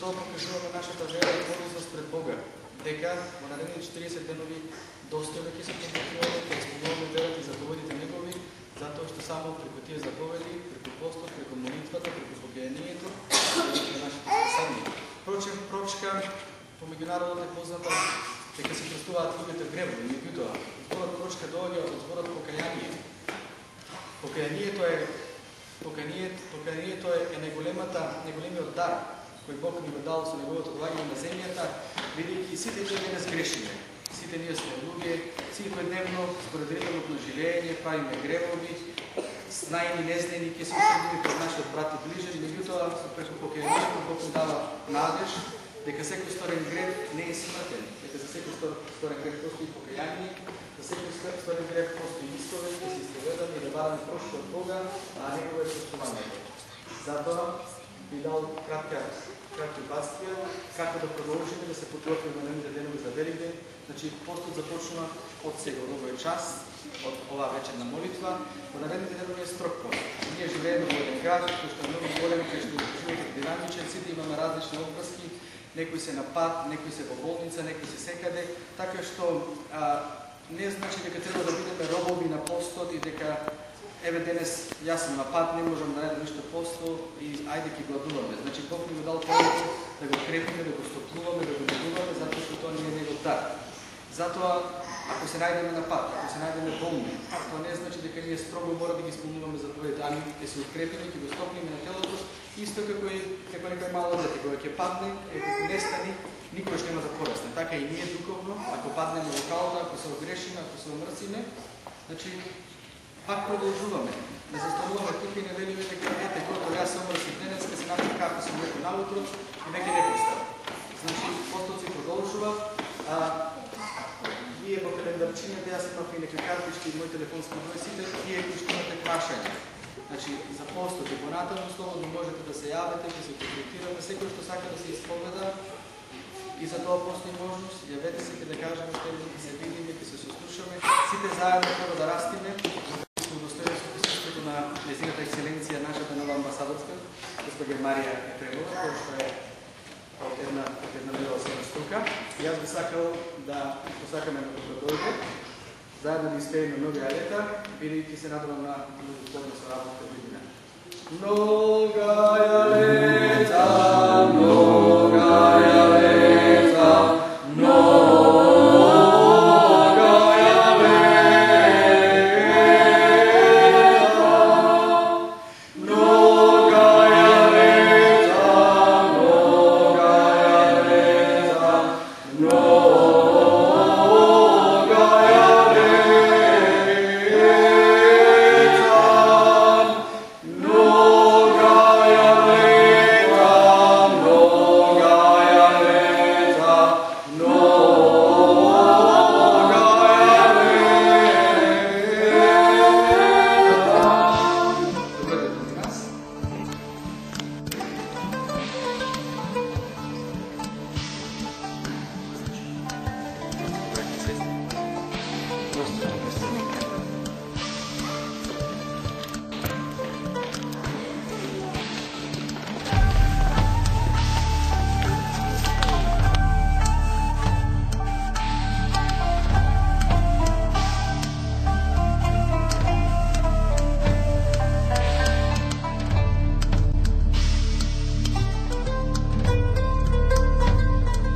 тоа покажуваме нашата вера и подвизност пред Бога. Дека во наредните 40 денови достојно ќе се подготвуваме, ќе исполнуваме верата и заповедите негови, затоа што само преку тие заповеди, преку постот, преку молитвата, преку покаянието, преку нашите спасение. Впрочем, прочка по меѓународот е позната дека се крстуваат луѓето гревови, меѓутоа зборот прочка доаѓа од зборот покаяние. Покаянието е неголемиот дар кој Бог ни го дал со неговото доаѓање на земјата, бидејќи сите ние денес грешиме. Сите ние сме луѓе, секојдневно според ритмот на живење правиме гревови, знаени, незнани, ќе се усредиме пред нашиот брат и ближен, меѓутоа преку покаянието Бог ни дава надеж дека секој сторен грев не е смртен, дека за секој сторен грев постои покаяние, за секој сторен грев постои исповед, да се исповедаме и да бараме прошка од Бога, а негово е почитувањето. Затоа би дал кратки пастија, како да продолжиме да се подготвиме на наредните денови за Великден. Значи, постот започнува од сега, од овој час, од оваа вечерна молитва. Во наредните денови е строг пост. Ние живееме во еден град, кој што е многу голем, кој што живеете динамичен, сите имаме различни обврски, некои се на пат, некои се во болница, некои се секаде, така што не значи дека треба да бидеме робови на постот и дека еве денес јас сум на пат, не можам да најдам ништо посто и ајде ќе гладуваме. Значи Бог ни го дал повеќе да го крепиме, да го стоплуваме, да го негуваме, затоа што тоа не е негов дар. Затоа, ако се најдеме на пат, ако се најдеме болни, тоа не значи дека ние строго мора да ги исполнуваме заповедите, ами ќе се укрепиме, ќе го стоплиме на телото, исто како некој мало дете, кога ќе падне, ако не стани, никош нема да порасне. Така и ние духовно, ако паднеме локално, ако се огрешиме, ако се омрсиме, значи пак продолжуваме. Не застануваме тука и не велиме дека ете кога јас се омрсив денес, ке се направи како сум леко наутро и веќе не постава. Значи, постот се продолжува. Вие во календарчините, јас имав и некои картички и мој телефонски број, сите тие кои што имате прашања. Значи, за постот и понатаму слободно можете да се јавите, ќе се контактираме, секој што сака да се исповеда и за тоа постои можност, јавете се, ќе да кажеме што ќе се видиме, ќе се сослушаме, сите заедно треба да растиме, во достојното присуствието на незината екселенција, нашата нова амбасадорска, госпоѓа Марија Ефремова, која што е од една нова струка. И јас би сакал да посакаме на да дојде, заедно да испееме новија лета, бидејќи се надевам на многословна соработка година. Многаја лета,